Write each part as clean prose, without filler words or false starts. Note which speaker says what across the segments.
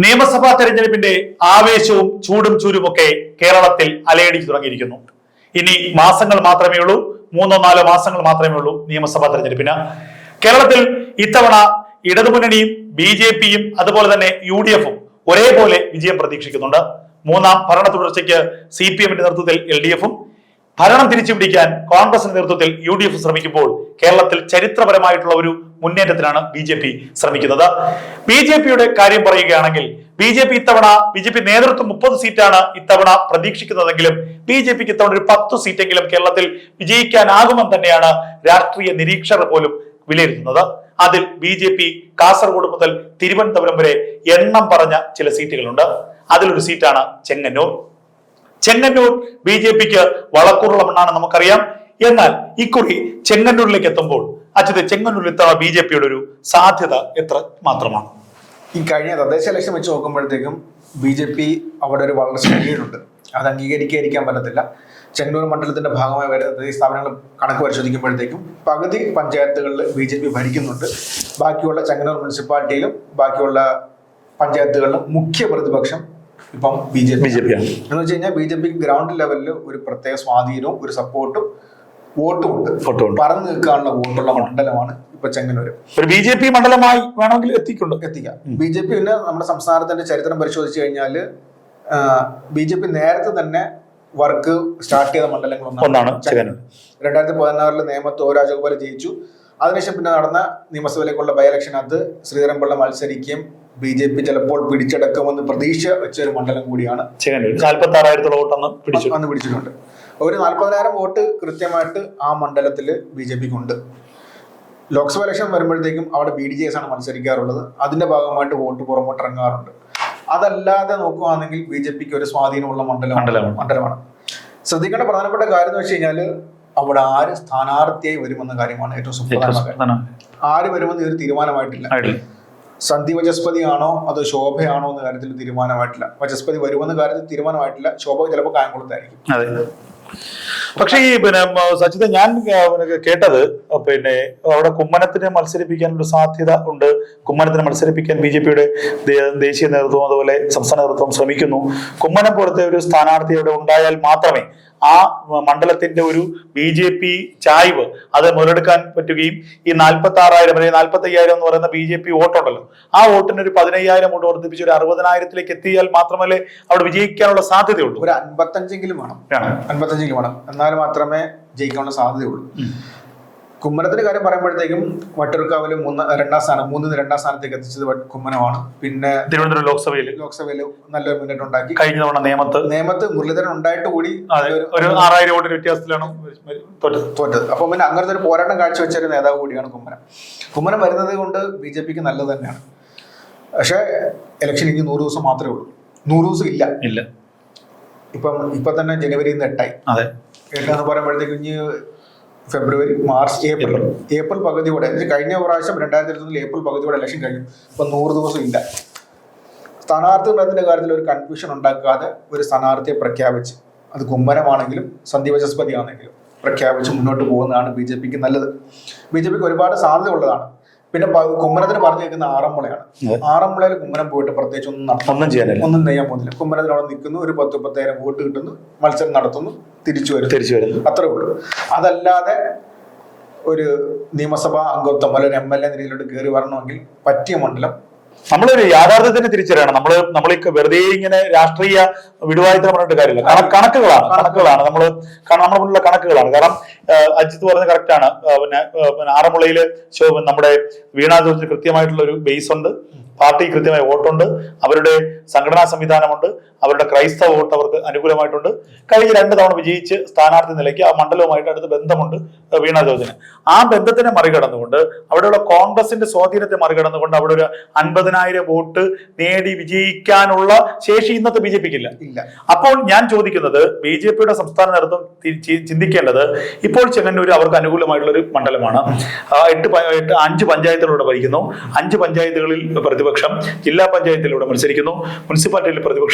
Speaker 1: നിയമസഭാ തെരഞ്ഞെടുപ്പിന്റെ ആവേശവും ചൂടും ചൂരുമൊക്കെ കേരളത്തിൽ അലയടിച്ചു തുടങ്ങിയിരിക്കുന്നു. ഇനി മാസങ്ങൾ മാത്രമേ ഉള്ളൂ, 3-4 മാസങ്ങൾ മാത്രമേ ഉള്ളൂ നിയമസഭാ തെരഞ്ഞെടുപ്പിന്. കേരളത്തിൽ ഇത്തവണ ഇടതുമുന്നണിയും BJP-യും അതുപോലെ തന്നെ UDF-ഉം ഒരേപോലെ വിജയം പ്രതീക്ഷിക്കുന്നുണ്ട്. മൂന്നാം ഭരണ തുടർച്ചയ്ക്ക് CPM-ന്റെ നേതൃത്വത്തിൽ LDF-ഉം ഭരണം തിരിച്ചുപിടിക്കാൻ കോൺഗ്രസിന്റെ നേതൃത്വത്തിൽ UDF ശ്രമിക്കുമ്പോൾ കേരളത്തിൽ ചരിത്രപരമായിട്ടുള്ള ഒരു മുന്നേറ്റത്തിനാണ് BJP ശ്രമിക്കുന്നത്. BJP-യുടെ കാര്യം പറയുകയാണെങ്കിൽ BJP നേതൃത്വം 30 സീറ്റാണ് ഇത്തവണ പ്രതീക്ഷിക്കുന്നതെങ്കിലും BJP-ക്ക് ഇത്തവണ ഒരു 10 സീറ്റെങ്കിലും കേരളത്തിൽ വിജയിക്കാനാകുമെന്ന് തന്നെയാണ് രാഷ്ട്രീയ നിരീക്ഷകർ പോലും വിലയിരുത്തുന്നത്. അതിൽ BJP കാസർഗോഡ് മുതൽ തിരുവനന്തപുരം വരെ എണ്ണം പറഞ്ഞ ചില സീറ്റുകളുണ്ട്. അതിലൊരു സീറ്റാണ് ചെങ്ങന്നൂർ. BJP-ക്ക് വളക്കൂറുള്ള മണ്ണാണ് നമുക്കറിയാം. എന്നാൽ ഇക്കുറി ചെങ്ങന്നൂരിലേക്ക് എത്തുമ്പോൾ ചെങ്ങന്നൂരിൽ ഇത്തവണ BJP-യുടെ ഒരു സാധ്യത എത്ര മാത്രമാണ്?
Speaker 2: ഈ കഴിഞ്ഞ തദ്ദേശ ഇലക്ഷൻ വെച്ച് നോക്കുമ്പോഴത്തേക്കും BJP അവിടെ ഒരു വളർച്ച നേടിയിട്ടുണ്ട്. അത് അംഗീകരിക്കാൻ പറ്റത്തില്ല. ചെങ്ങന്നൂർ മണ്ഡലത്തിന്റെ ഭാഗമായി വരുന്ന സ്ഥാപനങ്ങൾ കണക്ക് പരിശോധിക്കുമ്പോഴത്തേക്കും പകുതി പഞ്ചായത്തുകളിൽ BJP ഭരിക്കുന്നുണ്ട്. ബാക്കിയുള്ള ചെങ്ങന്നൂർ മുനിസിപ്പാലിറ്റിയിലും ബാക്കിയുള്ള പഞ്ചായത്തുകളിലും മുഖ്യ പ്രതിപക്ഷം ഇപ്പം BJP ആണ്. എന്ന് വെച്ച് കഴിഞ്ഞാൽ BJP-ക്ക് ഗ്രൗണ്ട് ലെവലിൽ ഒരു പ്രത്യേക സ്വാധീനവും ഒരു സപ്പോർട്ടും വോട്ടും ഉണ്ട്. പറന്നു നിൽക്കാനുള്ള വോട്ടുള്ള മണ്ഡലമാണ് ഇപ്പൊ ചെങ്ങന്നൂർ.
Speaker 1: ഒരു BJP മണ്ഡലമായി വേണമെങ്കിൽ എത്തിക്കാം.
Speaker 2: BJP പിന്നെ നമ്മുടെ സംസ്ഥാനത്തിന്റെ ചരിത്രം പരിശോധിച്ചു കഴിഞ്ഞാൽ BJP നേരത്തെ തന്നെ വർക്ക് സ്റ്റാർട്ട് ചെയ്ത മണ്ഡലങ്ങളൊന്നാണ് ചെങ്ങന്നൂർ. 2016 നേമത്ത് O രാജഗോപാൽ ജയിച്ചു. അതിനുശേഷം പിന്നെ നടന്ന നിയമസഭയിലേക്കുള്ള ബൈ ഇലക്ഷനകത്ത് ശ്രീധരൻപിള്ള മത്സരിക്കുകയും BJP ചിലപ്പോൾ പിടിച്ചെടുക്കുമെന്ന് പ്രതീക്ഷ വെച്ച ഒരു മണ്ഡലം കൂടിയാണ്
Speaker 1: ചെങ്ങന്നൂർ. 46,000 വോട്ട് അന്ന്
Speaker 2: പിടിച്ചിട്ടുണ്ട്. ഒരു 40,000 വോട്ട് കൃത്യമായിട്ട് ആ മണ്ഡലത്തിൽ BJP-ക്ക് ഉണ്ട്. ലോക്സഭ ഇലക്ഷൻ വരുമ്പോഴത്തേക്കും അവിടെ BDJS ആണ് മത്സരിക്കാറുള്ളത്. അതിന്റെ ഭാഗമായിട്ട് വോട്ട് പുറമോട്ട് ഇറങ്ങാറുണ്ട്. അതല്ലാതെ നോക്കുകയാണെങ്കിൽ BJP-ക്ക് ഒരു സ്വാധീനമുള്ള മണ്ഡലമാണ്. ശ്രദ്ധിക്കേണ്ട പ്രധാനപ്പെട്ട കാര്യം എന്ന് വെച്ച് കഴിഞ്ഞാൽ അവിടെ ആര് സ്ഥാനാർത്ഥിയായി വരുമെന്ന കാര്യമാണ് ഏറ്റവും സുപ്രധാന. ആര് വരുമെന്ന് ഇതൊരു തീരുമാനമായിട്ടില്ല. സന്ദീപ് വചസ്പതി ആണോ അതോ ശോഭയാണോ എന്ന കാര്യത്തിൽ തീരുമാനമായിട്ടില്ല. വചസ്പതി വരുമെന്ന കാര്യത്തിൽ തീരുമാനമായിട്ടില്ല. ശോഭ ചിലപ്പോൾ കായംകുളത്തായിരിക്കും.
Speaker 1: പക്ഷേ ഈ സച്ചിത ഞാൻ കേട്ടത് അവിടെ കുമ്മനത്തിനെ മത്സരിപ്പിക്കാൻ ഒരു സാധ്യത ഉണ്ട്. കുമ്മനത്തിനെ മത്സരിപ്പിക്കാൻ BJP-യുടെ ദേശീയ നേതൃത്വം അതുപോലെ സംസ്ഥാന നേതൃത്വം ശ്രമിക്കുന്നു. കുമ്മനം പോലത്തെ ഒരു സ്ഥാനാർത്ഥി അവിടെ ഉണ്ടായാൽ മാത്രമേ ആ മണ്ഡലത്തിന്റെ ഒരു BJP ചായ്വ് അത് മുതലെടുക്കാൻ പറ്റുകയും ഈ 46,000 അല്ലെങ്കിൽ 45,000 എന്ന് പറയുന്ന BJP വോട്ടുണ്ടല്ലോ, ആ വോട്ടിന് ഒരു 15,000 വോട്ട് വർദ്ധിപ്പിച്ച് ഒരു 60,000-ലേക്ക് എത്തിയാൽ മാത്രമല്ലേ അവിടെ വിജയിക്കാനുള്ള സാധ്യതയുള്ളൂ.
Speaker 2: ഒരു 55 വേണം, എന്നാൽ മാത്രമേ ജയിക്കാനുള്ള സാധ്യതയുള്ളൂ. കുമ്മനത്തിന്റെ കാര്യം പറയുമ്പോഴത്തേക്കും വട്ടിയൂർക്കാവില് 2ാം സ്ഥാനത്തേക്ക് എത്തിച്ചത് കുമ്മനമാണ്. പിന്നെ
Speaker 1: തിരുവനന്തപുരം
Speaker 2: ലോക്സഭയിൽ നല്ലൊരു മുന്നേറ്റം ഉണ്ടാക്കി.
Speaker 1: കഴിഞ്ഞ തവണ നേമത്ത്
Speaker 2: മുരളീധരൻ ഉണ്ടായിട്ട് കൂടി
Speaker 1: ഒരു 6,000 വോട്ടിന് വ്യത്യാസത്തിലാണ്
Speaker 2: തോറ്റത്. അപ്പൊ പിന്നെ അങ്ങനത്തെ ഒരു പോരാട്ടം കാഴ്ചവെച്ച ഒരു നേതാവ് കൂടിയാണ് കുമ്മനം വരുന്നത് കൊണ്ട് BJP-ക്ക് നല്ലത് തന്നെയാണ്. പക്ഷെ ഇലക്ഷൻ ഇനി 100 ദിവസം മാത്രമേ ഉള്ളൂ. 100 ദിവസം ഇല്ല. ഇപ്പൊ തന്നെ ജനുവരിയിൽ നിന്ന് 8 എന്ന് പറയുമ്പോഴത്തേക്കും ഇനി ഫെബ്രുവരി, മാർച്ച്, ഏപ്രിൽ പകുതിയോടെ, കഴിഞ്ഞ പ്രാവശ്യം 2021 ഏപ്രിൽ പകുതിയോടെ ഇലക്ഷൻ കഴിഞ്ഞു. ഇപ്പൊ 100 ദിവസം ഇല്ല. സ്ഥാനാർത്ഥി നിർണയത്തിന്റെ കാര്യത്തിൽ ഒരു കൺഫ്യൂഷൻ ഉണ്ടാക്കാതെ ഒരു സ്ഥാനാർത്ഥിയെ പ്രഖ്യാപിച്ച്, അത് കുമ്മനമാണെങ്കിലും സന്ദീപ് വചസ്പതി ആണെങ്കിലും പ്രഖ്യാപിച്ച് മുന്നോട്ട് പോകുന്നതാണ് BJP-ക്ക് നല്ലത്. BJP-ക്ക് ഒരുപാട് സാധ്യത ഉള്ളതാണ്. പിന്നെ കുമ്മനത്തിന് പറഞ്ഞു കേൾക്കുന്ന ആറന്മുളയാണ്. ആറന്മുളയിൽ കുമ്മനം പോയിട്ട് പ്രത്യേകിച്ച് ഒന്നും ചെയ്യാൻ പോകുന്നില്ല. കുമ്മനത്തിന് അവിടെ നിൽക്കുന്നു, ഒരു 10,000 വോട്ട് കിട്ടുന്നു, മത്സരം നടത്തുന്നു, തിരിച്ചു വരുന്നു, അത്രേ ഉള്ളൂ. അതല്ലാതെ ഒരു നിയമസഭാ അംഗത്വം അല്ലെങ്കിൽ MLA നിലയിലോട്ട് കയറി വരണമെങ്കിൽ പറ്റിയ മണ്ഡലം
Speaker 1: നമ്മളൊരു യാഥാർത്ഥ്യത്തിന് തിരിച്ചറിയണം. നമ്മൾ വെറുതെ ഇങ്ങനെ രാഷ്ട്രീയ വിടുവായുത്തരം പറഞ്ഞിട്ട് കാര്യമില്ല. കണക്കുകളാണ് നമ്മുടെ മുന്നിലുള്ള കണക്കുകളാണ്. കാരണം അജിത്ത് പറഞ്ഞത് കറക്റ്റാണ്. പിന്നെ ആറന്മുളയില് നമ്മുടെ വീണാ ജോർജിന് കൃത്യമായിട്ടുള്ള ഒരു ബേസ് ഉണ്ട്, പാർട്ടി കൃത്യമായ വോട്ടുണ്ട്, അവരുടെ സംഘടനാ സംവിധാനമുണ്ട്, അവരുടെ ക്രൈസ്തവ വോട്ട് അവർക്ക് അനുകൂലമായിട്ടുണ്ട്. കഴിഞ്ഞ 2 തവണ വിജയിച്ച് സ്ഥാനാർത്ഥി നിലയ്ക്ക് ആ മണ്ഡലവുമായിട്ട് അടുത്ത ബന്ധമുണ്ട് വീണാ ജോർജിന്. ആ ബന്ധത്തിനെ മറികടന്നുകൊണ്ട് അവിടെയുള്ള കോൺഗ്രസിന്റെ സ്വാധീനത്തെ മറികടന്നുകൊണ്ട് അവിടെ ഒരു 50,000 വോട്ട് നേടി വിജയിക്കാനുള്ള ശേഷി ഇന്നത്തെ BJP-ക്ക് ഇല്ല. അപ്പോൾ ഞാൻ ചോദിക്കുന്നത്, BJP-യുടെ സംസ്ഥാന നേതൃത്വം ചിന്തിക്കേണ്ടത്, ഇപ്പോൾ ചെങ്ങന്നൂർ അവർക്ക് അനുകൂലമായിട്ടുള്ള ഒരു മണ്ഡലമാണ്. 5 പഞ്ചായത്തുകളിലൂടെ ഭരിക്കുന്നു. 5 പഞ്ചായത്തുകളിൽ പ്രതിപക്ഷം, ജില്ലാ പഞ്ചായത്തിലൂടെ മത്സരിക്കുന്നു, മുനിസിപ്പാലിറ്റിയിൽ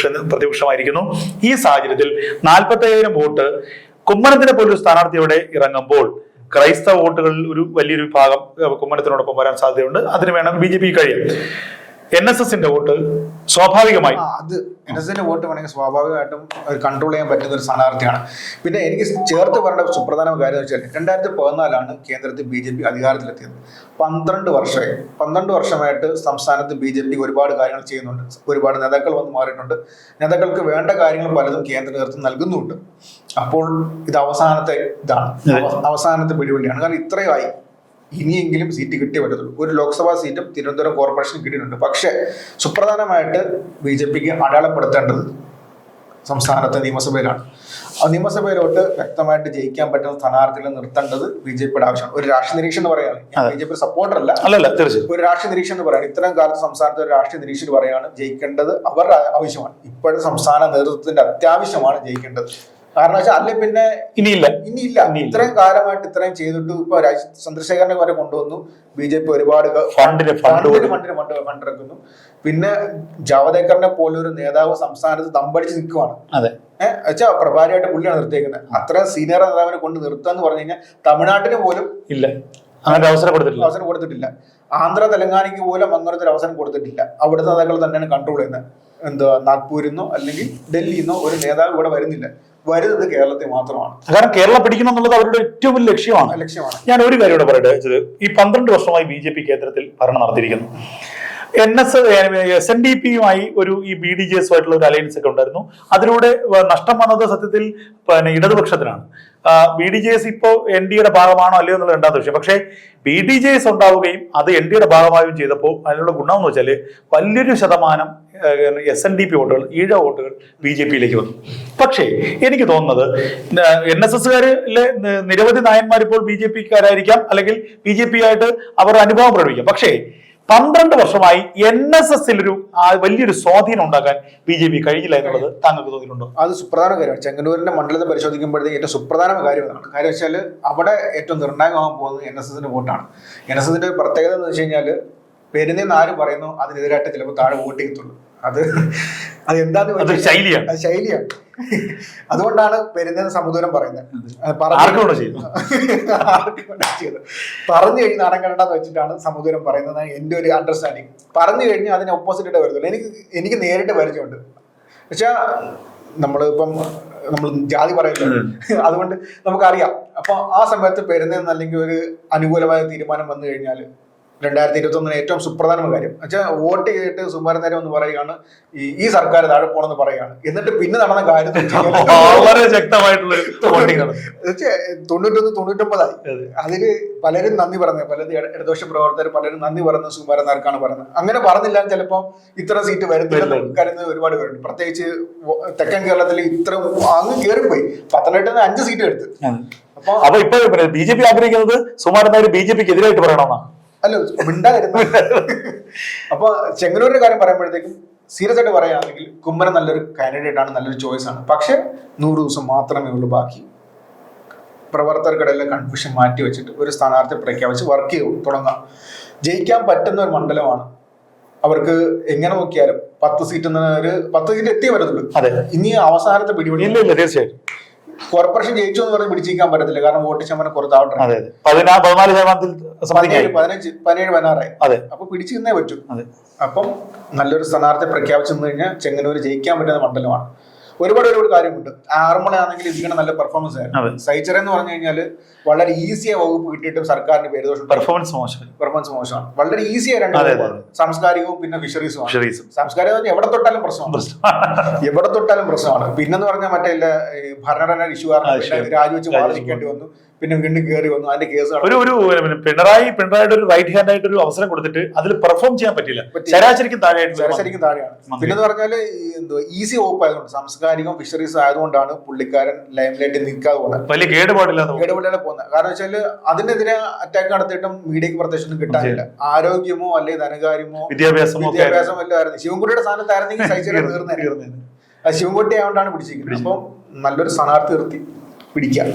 Speaker 1: പ്രതിപക്ഷമായിരിക്കുന്നു. ഈ സാഹചര്യത്തിൽ 40,000 വോട്ട് കുമ്മനത്തിനെ പോലൊരു സ്ഥാനാർത്ഥിയോടെ ഇറങ്ങുമ്പോൾ ക്രൈസ്തവ വോട്ടുകളിൽ ഒരു വലിയൊരു വിഭാഗം കുമ്മനത്തിനോടൊപ്പം വരാൻ സാധ്യതയുണ്ട്. അതിന് വേണം BJP കഴിയും. NSSന്റെ വോട്ട് സ്വാഭാവികമായി
Speaker 2: അത് NSSന്റെ വോട്ട് വേണമെങ്കിൽ സ്വാഭാവികമായിട്ടും കൺട്രോൾ ചെയ്യാൻ പറ്റുന്ന ഒരു സ്ഥാനാർത്ഥിയാണ്. പിന്നെ എനിക്ക് ചേർത്ത് പറയേണ്ട സുപ്രധാന കാര്യം എന്ന് വെച്ചാൽ 2014 കേന്ദ്രത്തിൽ BJP അധികാരത്തിലെത്തിയത്. 12 വർഷമായിട്ട് സംസ്ഥാനത്ത് BJP ഒരുപാട് കാര്യങ്ങൾ ചെയ്യുന്നുണ്ട്. ഒരുപാട് നേതാക്കൾ വന്ന് മാറിയിട്ടുണ്ട്. നേതാക്കൾക്ക് വേണ്ട കാര്യങ്ങൾ പലതും കേന്ദ്ര നേതൃത്വം നൽകുന്നുണ്ട്. അപ്പോൾ ഇത് അവസാനത്തെ പിടിവള്ളിയാണ്. കാരണം ഇത്രയായി, ഇനിയെങ്കിലും സീറ്റ് കിട്ടിയേ പറ്റത്തുള്ളൂ. ഒരു ലോക്സഭാ സീറ്റും തിരുവനന്തപുരം കോർപ്പറേഷൻ കിട്ടിയിട്ടുണ്ട്. പക്ഷേ സുപ്രധാനമായിട്ട് BJPക്ക് അടയാളപ്പെടുത്തേണ്ടത് സംസ്ഥാനത്തെ നിയമസഭയിലാണ്. ആ നിയമസഭയിലോട്ട് വ്യക്തമായിട്ട് ജയിക്കാൻ പറ്റുന്ന സ്ഥാനാർത്ഥികളെ നിർത്തേണ്ടത് BJPയുടെ ആവശ്യമാണ്. ഒരു രാഷ്ട്രീയ നിരീക്ഷണം എന്ന് പറയുകയാണ്, BJP സപ്പോർട്ടർ അല്ല, തീർച്ചയായും ഒരു രാഷ്ട്രീയ നിരീക്ഷണം എന്ന് പറയുന്നത്. ഇത്തരം കാലത്ത് സംസ്ഥാനത്തെ ഒരു രാഷ്ട്രീയ നിരീക്ഷകർ പറയാണ് ജയിക്കേണ്ടത് അവരുടെ ആവശ്യമാണ്. ഇപ്പോഴത്തെ സംസ്ഥാന നേതൃത്വത്തിന്റെ അത്യാവശ്യമാണ് ജയിക്കേണ്ടത്. കാരണം വെച്ചാൽ അല്ലെ പിന്നെ ഇനിയില്ല. ഇത്രയും കാലമായിട്ട് ഇത്രയും ചെയ്തിട്ട് ഇപ്പൊ ചന്ദ്രശേഖരനെ വരെ കൊണ്ടുവന്നു. BJP ഒരുപാട് ഫണ്ടിറക്കുന്നു. പിന്നെ ജാവദേക്കറിനെ പോലൊരു നേതാവ് സംസ്ഥാനത്ത് തമ്പടിച്ച് നിൽക്കുവാണ്. വെച്ചാൽ പ്രഭാരിയായിട്ട് പുള്ളിയാണ് നിർത്തിയേക്കുന്നത്. അത്ര സീനിയർ നേതാവിനെ കൊണ്ട് നിർത്താന്ന് പറഞ്ഞു കഴിഞ്ഞാൽ തമിഴ്നാട്ടിന് പോലും
Speaker 1: ഇല്ല അങ്ങനെ അവസരം
Speaker 2: കൊടുത്തിട്ടില്ല. ആന്ധ്ര തെലങ്കാനയ്ക്ക് പോലും അങ്ങനത്തെ ഒരു അവസരം കൊടുത്തിട്ടില്ല. അവിടുത്തെ നേതാക്കൾ തന്നെയാണ് കൺട്രോൾ ചെയ്യുന്നത്. നാഗ്പൂരിന്നോ അല്ലെങ്കിൽ ഡൽഹിന്നോ ഒരു നേതാവ് ഇവിടെ വരുന്നില്ല. വരുന്നത് കേരളത്തിൽ മാത്രമാണ്.
Speaker 1: കാരണം കേരളം പിടിക്കണം എന്നുള്ളത് അവരുടെ ഏറ്റവും വലിയ ലക്ഷ്യമാണ്. ഞാൻ ഒരു കാര്യം ഇവിടെ പറയട്ടെ. ഈ 12 വർഷമായി BJP കേന്ദ്രത്തിൽ ഭരണം നടത്തിയിരിക്കുന്നു. SNDPയുമായി ഈ BDJS ആയിട്ടുള്ള ഒരു അലയൻസ് ഒക്കെ ഉണ്ടായിരുന്നു. അതിലൂടെ നഷ്ടം വന്നത് സത്യത്തിൽ ഇടതുപക്ഷത്തിനാണ്. BDJS ഇപ്പോ NDയുടെ ഭാഗമാണോ അല്ലയോ എന്നുള്ള രണ്ടാമത്തെ വിഷയം. പക്ഷേ BDJS ഉണ്ടാവുകയും അത് NDയുടെ ഭാഗമാവുകയും ചെയ്തപ്പോൾ അതിനുള്ള ഗുണം എന്ന് വെച്ചാൽ വലിയൊരു ശതമാനം SNDP വോട്ടുകൾ, ഈഴ വോട്ടുകൾ BJPയിലേക്ക് വന്നു. പക്ഷേ എനിക്ക് തോന്നുന്നത് NSSകാരിലെ നിരവധി നായന്മാർ ഇപ്പോൾ BJPക്കാരായിരിക്കാം, അല്ലെങ്കിൽ BJP ആയിട്ട് അവർ അനുഭവം പ്രകടിപ്പിക്കാം. പക്ഷേ 12 വർഷമായി NSSൽ വലിയൊരു സ്വാധീനം ഉണ്ടാക്കാൻ BJP കഴിഞ്ഞില്ല എന്നുള്ളത് താങ്കൾക്ക് തോന്നിയിട്ടുണ്ടോ?
Speaker 2: അത് സുപ്രധാന കാര്യമാണ്. ചെങ്ങന്നൂരിന്റെ മണ്ഡലത്തെ പരിശോധിക്കുമ്പോഴത്തേക്ക് ഏറ്റവും സുപ്രധാന കാര്യമാണ്. കാര്യം വെച്ചാൽ അവിടെ ഏറ്റവും നിർണായകമാകാൻ പോകുന്നത് NSSന്റെ വോട്ടാണ്. NSSന്റെ പ്രത്യേകത എന്ന് വെച്ച് കഴിഞ്ഞാൽ പെരുന്നെന്ന് ആരും പറയുന്നു അതിനെതിരായിട്ട് ചിലപ്പോൾ താഴെ വോട്ട് ചെയ്യത്തുള്ളൂ. അത് എന്താന്ന് ശൈലിയാണ്. അതുകൊണ്ടാണ് പെരുന്നെന്ന് സമുദ്രം പറയുന്നത്. പറഞ്ഞു കഴിഞ്ഞ് നാടൻ കണ്ടെന്ന് വെച്ചിട്ടാണ് സമുദ്രം പറയുന്നത് എന്റെ ഒരു അണ്ടർസ്റ്റാൻഡിങ്. പറഞ്ഞു കഴിഞ്ഞാൽ അതിന് ഓപ്പോസിറ്റ് വരുന്നുള്ളൂ. എനിക്ക് നേരിട്ട് പരിചയമുണ്ട്. പക്ഷെ നമ്മൾ ജാതി പറയുന്നത് അതുകൊണ്ട് നമുക്കറിയാം. അപ്പൊ ആ സമയത്ത് പെരുന്നെന്ന് അല്ലെങ്കിൽ ഒരു അനുകൂലമായ തീരുമാനം വന്നു കഴിഞ്ഞാൽ 2021 ഏറ്റവും സുപ്രധാനമായ കാര്യം വെച്ചാൽ വോട്ട് ചെയ്തിട്ട് സുമാരൻ നേരം എന്ന് പറയുകയാണ് ഈ സർക്കാർ താഴെ പോണെന്ന് പറയുകയാണ്. എന്നിട്ട് പിന്നെ നടന്ന കാര്യം
Speaker 1: വളരെ ശക്തമായിട്ടുള്ള
Speaker 2: 91-99 അതില് പലരും നന്ദി പറഞ്ഞത്, പലരും ഇടതുപക്ഷ പ്രവർത്തകർ പലരും നന്ദി പറയുന്നത് സുമാരൻ നേർക്കാണ് പറയുന്നത്. അങ്ങനെ പറഞ്ഞില്ല ചിലപ്പോൾ ഇത്ര സീറ്റ് വരുന്നില്ല കരുതുന്നത് ഒരുപാട് പേരുണ്ട്. പ്രത്യേകിച്ച് തെക്കൻ കേരളത്തിൽ ഇത്ര അങ്ങ് കയറിപ്പോയി. പത്തനംതിട്ട 5 സീറ്റ് എടുത്ത്.
Speaker 1: അപ്പൊ ഇപ്പൊ BJP ആഗ്രഹിക്കുന്നത് സുമാരൻ നേര് BJPക്ക് എതിരായിട്ട് പറയണമെന്നാണ്.
Speaker 2: അല്ല മിണ്ടായിരുന്നു. അപ്പൊ ചെങ്ങന്നൂരിന്റെ കാര്യം പറയുമ്പോഴത്തേക്കും സീരിയസ് ആയിട്ട് പറയുകയാണെങ്കിൽ കുമ്മനം നല്ലൊരു കാൻഡിഡേറ്റ് ആണ്, നല്ലൊരു ചോയ്സ് ആണ്. പക്ഷെ 100 ദിവസം മാത്രമേ ഉള്ളൂ ബാക്കി. പ്രവർത്തകർക്കിടയിലെ കൺഫ്യൂഷൻ മാറ്റി വെച്ചിട്ട് ഒരു സ്ഥാനാർത്ഥി പ്രഖ്യാപിച്ച് വർക്ക് ചെയ്തു തുടങ്ങാം. ജയിക്കാൻ പറ്റുന്ന ഒരു മണ്ഡലമാണ്. അവർക്ക് എങ്ങനെ നോക്കിയാലും 10 സീറ്റ് എത്തിയേ പറ്റത്തുള്ളൂ. ഇനി അവസാനത്തെ പിടിപിടി
Speaker 1: തീർച്ചയായും
Speaker 2: കോർപ്പറേഷൻ ജയിച്ചു എന്ന് പറഞ്ഞ് പിടിച്ചിരിക്കാൻ പറ്റത്തില്ല. കാരണം വോട്ട് ശതമാനം കുറച്ചാവട്ടെ. 17-16 അപ്പൊ പിടിച്ചു നിന്നേ പറ്റൂ. അപ്പം നല്ലൊരു സ്ഥാനാർത്ഥി പ്രഖ്യാപിച്ചു കഴിഞ്ഞാൽ ചെങ്ങന്നൂർ ജയിക്കാൻ പറ്റുന്ന മണ്ഡലമാണ്. ഒരുപാട് കാര്യമുണ്ട്. ആറന്മുളയാണെങ്കിൽ ഇതിങ്ങനെ നല്ല പെർഫോമൻസ് ആയിരുന്നു. സൈച്ചർ എന്ന് പറഞ്ഞു കഴിഞ്ഞാൽ വളരെ ഈസിയായ വകുപ്പ് കിട്ടിയിട്ടും സർക്കാരിന് പേരുദോഷം, പെർഫോമൻസ് മോശമാണ്. വളരെ ഈസിയായി രണ്ട് സാംസ്കാരികവും പിന്നെ ഫിഷറീസും. സാംസ്കാരികം എവിടെ തൊട്ടാലും പ്രശ്നമാണ്. പിന്നെന്ന് പറഞ്ഞാൽ മറ്റേ ഭരണഘടന ഇഷ്യൂ കാരണം രാജിവെച്ച് വാദിക്കേണ്ടി വന്നു. പിന്നെ വീണ്ടും കയറി വന്നു. അതിന്റെ കേസ്
Speaker 1: പിണറായിയുടെ ഒരു റൈറ്റ് ഹാൻഡ് ആയിട്ട് ഒരു അവസരം കൊടുത്തിട്ട് അതിൽ പെർഫോം ചെയ്യാൻ പറ്റില്ല. ശരാശരിക്കും താഴെയാണ്.
Speaker 2: പിന്നെന്ന് പറഞ്ഞാല് ഈസി വകുപ്പ് ആയതുകൊണ്ട് സാംസ്കാരികം ഫിഷറീസ് ആയതുകൊണ്ടാണ് പുള്ളിക്കാരൻ ലൈംലൈറ്റിൽ നിൽക്കാതെ പോകുന്നത്.
Speaker 1: വലിയ കേടുപാടില്ലാതെ
Speaker 2: പോകുന്നത്. കാരണം വെച്ചാൽ അതിനെതിരെ അറ്റാക്ക് നടത്തിയിട്ടും മീഡിയക്ക് പ്രത്യേകിച്ചൊന്നും കിട്ടാനില്ല. ആരോഗ്യമോ അല്ലെങ്കിൽ ധനകാര്യമോ വിദ്യാഭ്യാസമോ എല്ലായിരുന്നു. ശിവൻകുട്ടിയുടെ സ്ഥാനത്തായിരുന്നെങ്കിൽ സൈച്ചറെ തീർന്നേനെ. ശിവൻകുട്ടി ആയതുകൊണ്ടാണ് പിടിച്ചിരിക്കുന്നത്. അപ്പം നല്ലൊരു സ്ഥാനാർത്ഥി നിർത്തി പിടിക്കാം.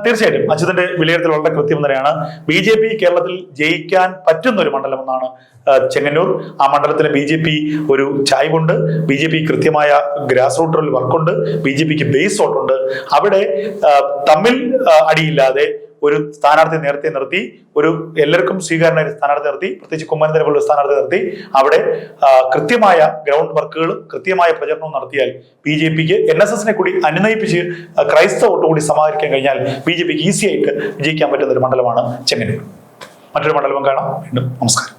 Speaker 1: തീർച്ചയായിട്ടും അച്യുതന്റെ വിലയിരുത്തൽ വളരെ കൃത്യം തന്നെയാണ്. BJP കേരളത്തിൽ ജയിക്കാൻ പറ്റുന്ന ഒരു മണ്ഡലമെന്നാണ് ചെങ്ങന്നൂർ. ആ മണ്ഡലത്തിന് BJP ഒരു ചായ്വുണ്ട്. BJP കൃത്യമായ ഗ്രാസ് റൂട്ടിൽ വർക്കുണ്ട്. BJPക്ക് ബേസ് വോട്ടുണ്ട്. അവിടെ തമ്മിൽ അടിയില്ലാതെ ഒരു സ്ഥാനാർത്ഥി നേരത്തെ നിർത്തി, ഒരു എല്ലാവർക്കും സ്വീകാര്യനായ സ്ഥാനാർത്ഥി നിർത്തി, പ്രത്യേകിച്ച് കുമ്മനത്തിനെ പോലുള്ള സ്ഥാനാർത്ഥി നിർത്തി, അവിടെ കൃത്യമായ ഗ്രൗണ്ട് വർക്കുകളും കൃത്യമായ പ്രചരണവും നടത്തിയാൽ BJPക്ക് NSSനെ കൂടി അനുനയിപ്പിച്ച് ക്രൈസ്തവ വോട്ട് കൂടി സമാഹരിക്കാൻ കഴിഞ്ഞാൽ BJPക്ക് ഈസി ആയിട്ട് വിജയിക്കാൻ പറ്റുന്ന ഒരു മണ്ഡലമാണ് ചെങ്ങന്നൂർ. മറ്റൊരു മണ്ഡലം കാണാം. വീണ്ടും നമസ്കാരം.